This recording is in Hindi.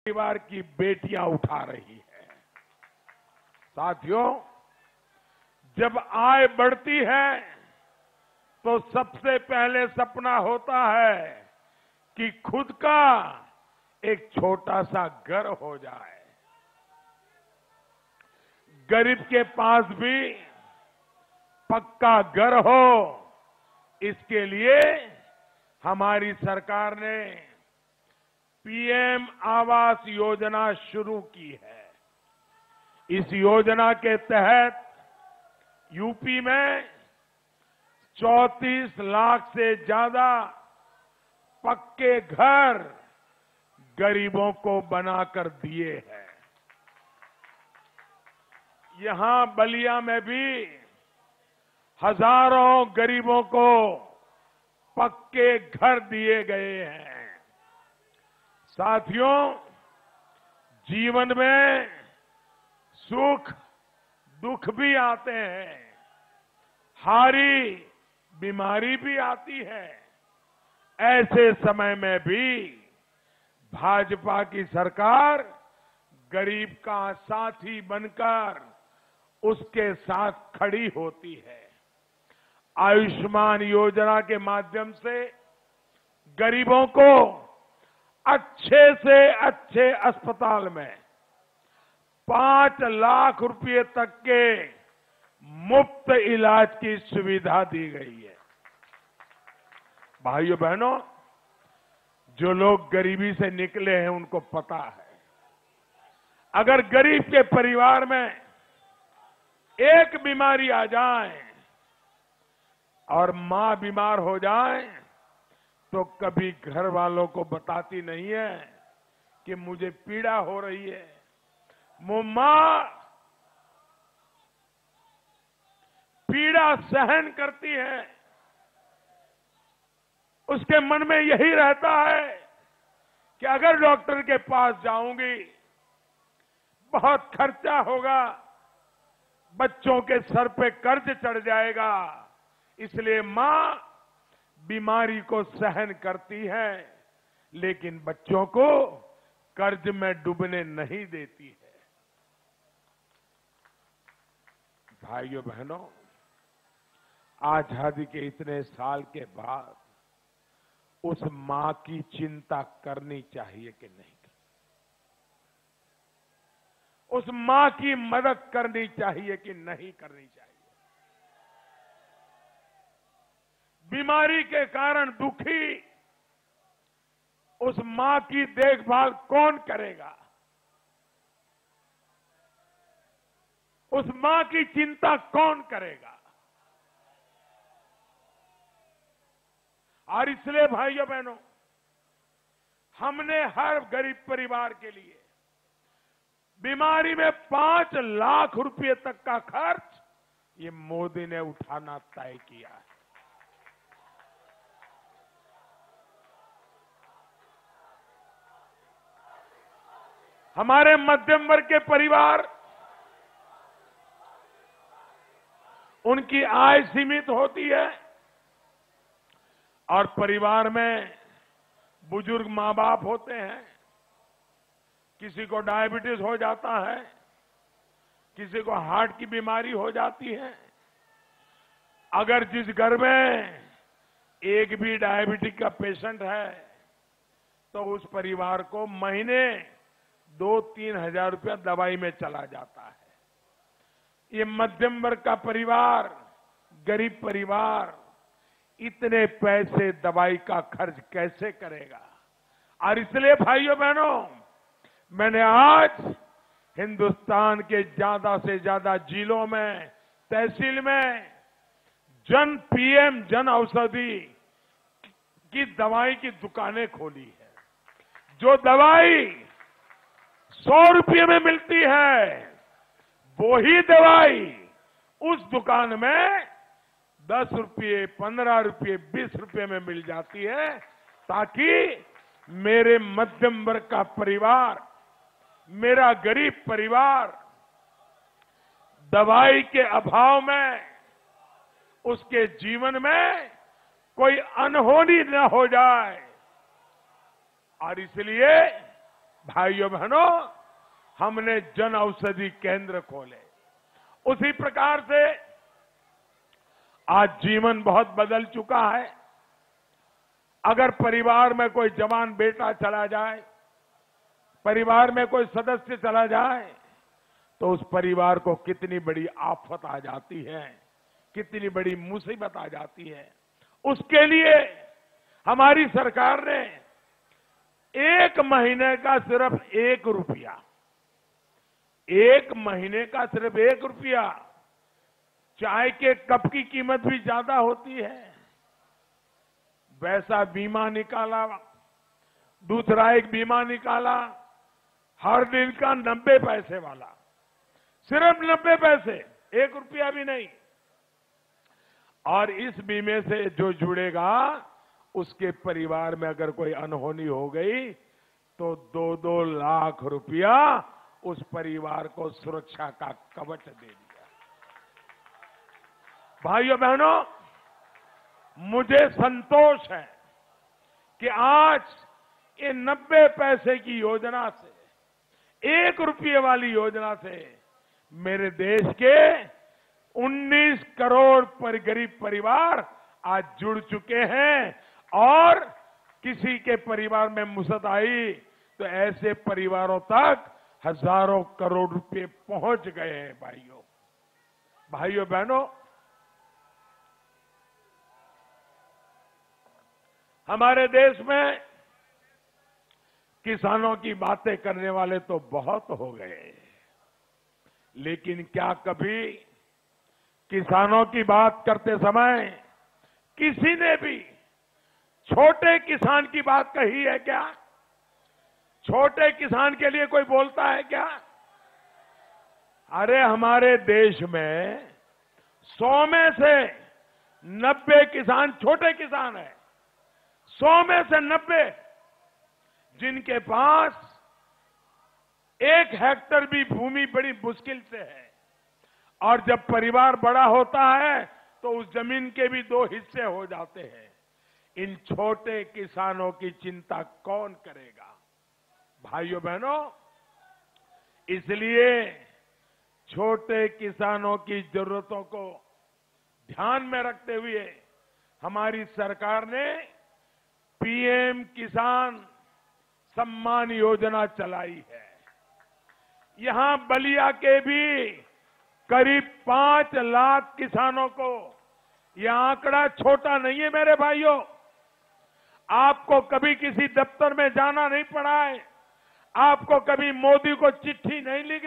परिवार की बेटियां उठा रही है। साथियों, जब आय बढ़ती है तो सबसे पहले सपना होता है कि खुद का एक छोटा सा घर हो जाए। गरीब के पास भी पक्का घर हो, इसके लिए हमारी सरकार ने पीएम आवास योजना शुरू की है। इस योजना के तहत यूपी में 34 लाख से ज्यादा पक्के घर गरीबों को बनाकर दिए हैं। यहां बलिया में भी हजारों गरीबों को पक्के घर दिए गए हैं। साथियों, जीवन में सुख दुख भी आते हैं, हारी बीमारी भी आती है। ऐसे समय में भी भाजपा की सरकार गरीब का साथी बनकर उसके साथ खड़ी होती है। आयुष्मान योजना के माध्यम से गरीबों को अच्छे से अच्छे अस्पताल में 5 लाख रुपए तक के मुफ्त इलाज की सुविधा दी गई है। भाइयों बहनों, जो लोग गरीबी से निकले हैं उनको पता है, अगर गरीब के परिवार में एक बीमारी आ जाए और मां बीमार हो जाए तो कभी घर वालों को बताती नहीं है कि मुझे पीड़ा हो रही है। वो मां पीड़ा सहन करती है, उसके मन में यही रहता है कि अगर डॉक्टर के पास जाऊंगी बहुत खर्चा होगा, बच्चों के सर पे कर्ज चढ़ जाएगा, इसलिए मां बीमारी को सहन करती है लेकिन बच्चों को कर्ज में डूबने नहीं देती है। भाइयों बहनों, आजादी के इतने साल के बाद उस मां की चिंता करनी चाहिए कि नहीं? उस मां की मदद करनी चाहिए कि नहीं करनी चाहिए? बीमारी के कारण दुखी उस मां की देखभाल कौन करेगा? उस मां की चिंता कौन करेगा? और इसलिए भाइयों बहनों, हमने हर गरीब परिवार के लिए बीमारी में 5 लाख रुपए तक का खर्च ये मोदी ने उठाना तय किया है। हमारे मध्यम वर्ग के परिवार, उनकी आय सीमित होती है और परिवार में बुजुर्ग मां बाप होते हैं, किसी को डायबिटीज हो जाता है, किसी को हार्ट की बीमारी हो जाती है। अगर जिस घर में एक भी डायबिटिक का पेशेंट है तो उस परिवार को महीने 2-3 हजार रुपया दवाई में चला जाता है। ये मध्यम वर्ग का परिवार, गरीब परिवार इतने पैसे दवाई का खर्च कैसे करेगा? और इसलिए भाइयों बहनों, मैंने आज हिंदुस्तान के ज्यादा से ज्यादा जिलों में, तहसील में पीएम जन औषधि की दवाई की दुकानें खोली है। जो दवाई 100 रुपये में मिलती है, वो ही दवाई उस दुकान में 10 रुपये, 15 रुपये, 20 रुपये में मिल जाती है, ताकि मेरे मध्यम वर्ग का परिवार, मेरा गरीब परिवार दवाई के अभाव में उसके जीवन में कोई अनहोनी न हो जाए। और इसलिए भाइयों बहनों, हमने जन औषधि केंद्र खोले। उसी प्रकार से आज जीवन बहुत बदल चुका है। अगर परिवार में कोई जवान बेटा चला जाए, परिवार में कोई सदस्य चला जाए, तो उस परिवार को कितनी बड़ी आफत आ जाती है, कितनी बड़ी मुसीबत आ जाती है। उसके लिए हमारी सरकार ने 1 महीने का सिर्फ 1 रुपया, 1 महीने का सिर्फ 1 रुपया, चाय के कप की कीमत भी ज्यादा होती है, वैसा बीमा निकाला। दूसरा एक बीमा निकाला हर दिन का 90 पैसे वाला, सिर्फ 90 पैसे, 1 रुपया भी नहीं। और इस बीमे से जो जुड़ेगा, उसके परिवार में अगर कोई अनहोनी हो गई तो 2-2 लाख रुपया उस परिवार को सुरक्षा का कवच दे दिया। भाइयों बहनों, मुझे संतोष है कि आज ये 90 पैसे की योजना से, 1 रुपये वाली योजना से मेरे देश के 19 करोड़ गरीब परिवार आज जुड़ चुके हैं। और किसी के परिवार में मुसीबत आई तो ऐसे परिवारों तक हजारों करोड़ रुपए पहुंच गए हैं। भाइयों बहनों, हमारे देश में किसानों की बातें करने वाले तो बहुत हो गए, लेकिन क्या कभी किसानों की बात करते समय किसी ने भी छोटे किसान की बात कही है क्या? छोटे किसान के लिए कोई बोलता है क्या? अरे हमारे देश में 100 में से 90 किसान छोटे किसान हैं। 100 में से 90 जिनके पास 1 हेक्टेयर भी भूमि बड़ी मुश्किल से है। और जब परिवार बड़ा होता है तो उस जमीन के भी 2 हिस्से हो जाते हैं। इन छोटे किसानों की चिंता कौन करेगा? भाइयों बहनों, इसलिए छोटे किसानों की जरूरतों को ध्यान में रखते हुए हमारी सरकार ने पीएम किसान सम्मान योजना चलाई है। यहां बलिया के भी करीब 5 लाख किसानों को, यह आंकड़ा छोटा नहीं है मेरे भाइयों। आपको कभी किसी दफ्तर में जाना नहीं पड़ा है, आपको कभी मोदी को चिट्ठी नहीं लिखनी